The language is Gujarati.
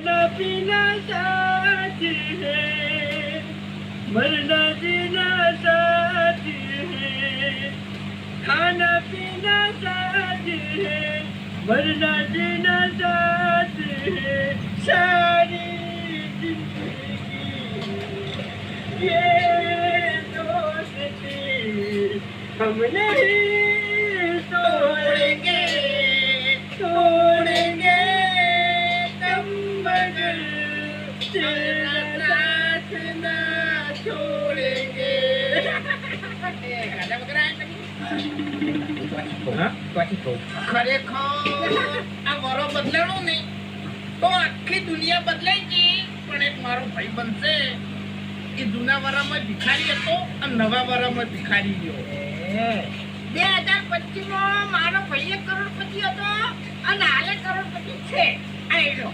खाना पीना साथ है, मरना जीना साथ है, खाना पीना साथ है, मरना जीना साथ है, सारी जिंदगी ये दोस्ती हम नहीं तोड़ेंगे, तोड़ेंगे तुम मगर तेरा साथ ना छोड़ेंगे. ખરેખર આ વરો બદલાણો ને તો આખી દુનિયા બદલાઈ ગઈ. પણ એક મારો ભાઈ બનશે એ જૂના વરામાં ભિખારી હતો અને નવા વરામાં ભિખારી ગયો. 2025 માં મારો ભાઈ 1 કરોડપતિ હતો અને હાલે કરોડપતિ છે. આ એનો